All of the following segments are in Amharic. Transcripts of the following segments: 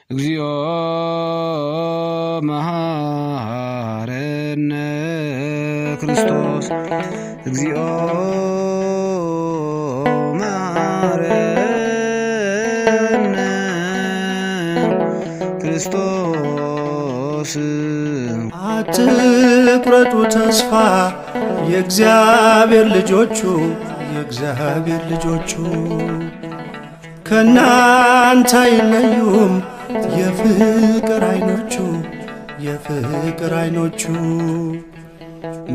እግዚኦ መሐረነ ክርስቶስ እግዚኦ መሐረነ ክርስቶስ። አትቁረጡ ተስፋ የእግዚአብሔር ልጆቹ የእግዚአብሔር ልጆቹ ከናንተ አይለዩም የፍቅር አይኖቹ የፍቅር አይኖቹ።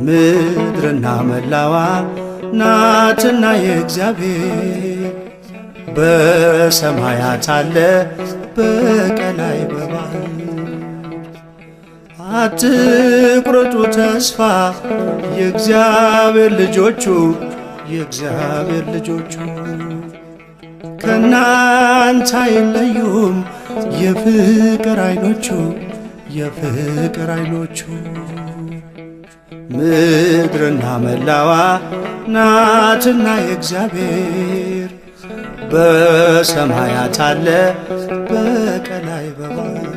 ምድርና መላዋ ናትና የእግዚአብሔር በሰማያት አለ በቀላይ በባህር። አትቁረጡ ተስፋ የእግዚአብሔር ልጆቹ የእግዚአብሔር ልጆቹ ከናንተ አይለዩም የፍቅር አይኖቹ የፍቅር አይኖቹ። ምድርና መላዋ ናትና የእግዚአብሔር በሰማያት አለ በቀላይ በባህር።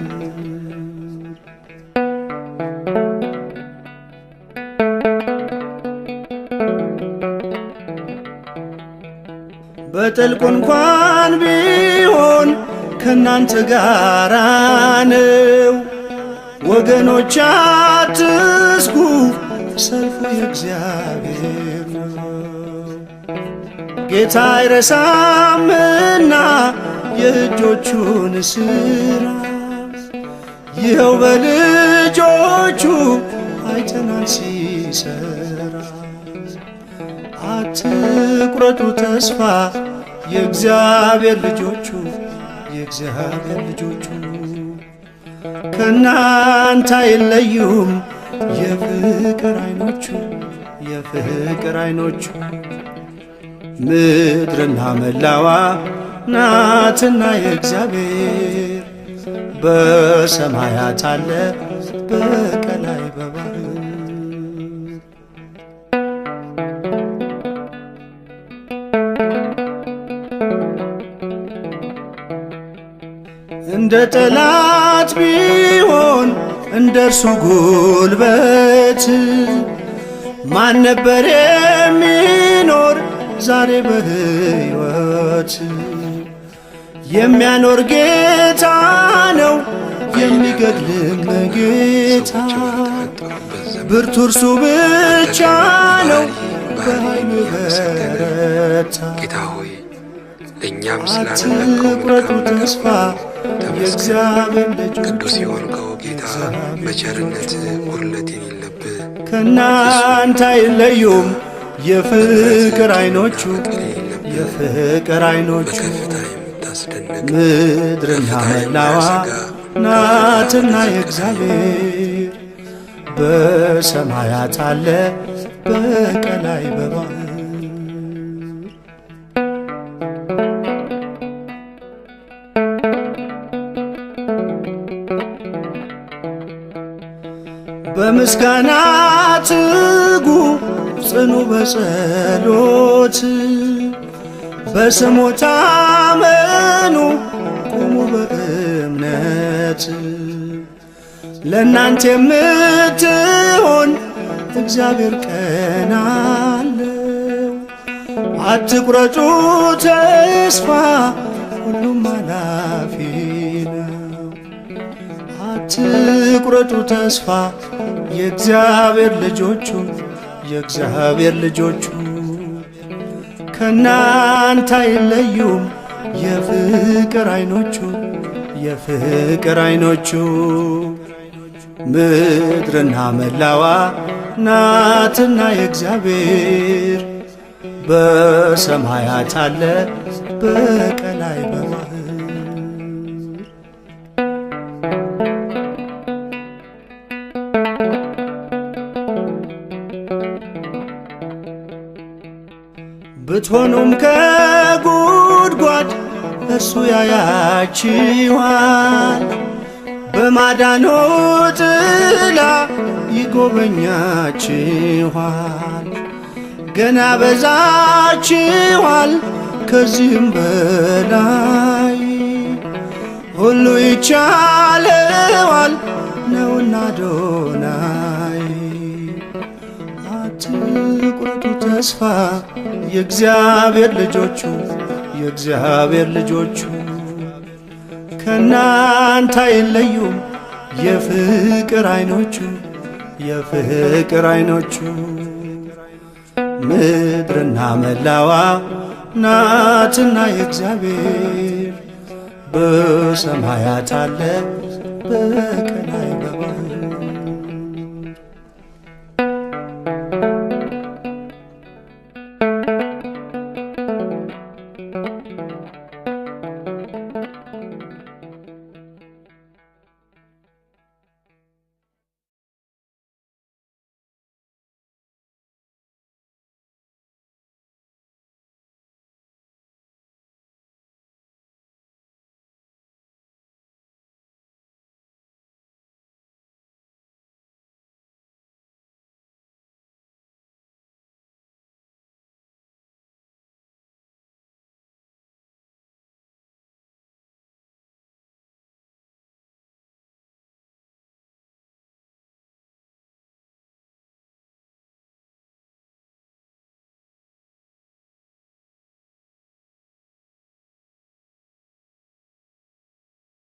በጥልቁ እንኳን ቢሆን ከናንተ ጋራ ነው። ወገኖች አትስጉ ሰልፉ የእግዚአብሔር ነው። ጌታ አይረሳምና የእጆቹን ሥራ ይኸው በልጆቹ አይተናል ሲሰራ። አትቁረጡ ተስፋ የእግዚአብሔር ልጆቹ የእግዚአብሔር ልጆቹ ከናንተ አይለዩም የፍቅር አይኖቹ የፍቅር አይኖቹ። ምድርና መላዋ ናትና የእግዚአብሔር በሰማያት አለ በቀላይ በባህር። እንደ ጠላት ቢሆን እንደ እርሱ ጉልበት ማን ነበር የሚኖር ዛሬ በሕይወት? የሚያኖር ጌታ ነው የሚገድልም ጌታ ብርቱ እርሱ ብቻ ነው በኃይሉ በረታ። አትቁረጡ ተስፋ የእግዚአብሔር ልጆች ቅዱስ የሆንከው ጌታ በቸርነት ጉድለት የሌለብህ ከናንተ አይለዩም የፍቅር አይኖቹ የፍቅር አይኖቹ። ምድርና መላዋ ናትና የእግዚአብሔር በሰማያት አለ በቀላይ በባህር። በምስጋና ትጉ ጽኑ በጸሎት በስሙ ታመኑ ቁሙ በእምነት። ለእናንተ የምትሆን እግዚአብሔር ቀን አለው። አትቁረጡ ተስፋ ሁሉም አላፊ ነው። አትቁረጡ ተስፋ የእግዚአብሔር ልጆቹ የእግዚአብሔር ልጆቹ ከናንተ አይለዩም የፍቅር አይኖቹ የፍቅር አይኖቹ። ምድርና መላዋ ናትና የእግዚአብሔር በሰማያት አለ በቀላይ በባህር። ብትሆኑም ከጉድጓድ እርሱ ያያችኋል። በማዳኑ ጥላ ይጎበኛችኋል። ገና በዛችኋል ከዚህም በላይ ሁሉ ይቻለዋል ነውና አዶናይ። አትቁረጡ ተስፋ የእግዚአብሔር ልጆቹ የእግዚአብሔር ልጆቹ ከናንተ አይለዩም የፍቅር አይኖቹ የፍቅር አይኖቹ። ምድርና መላዋ ናትና የእግዚአብሔር በሰማያት አለ በቀላይ በምድር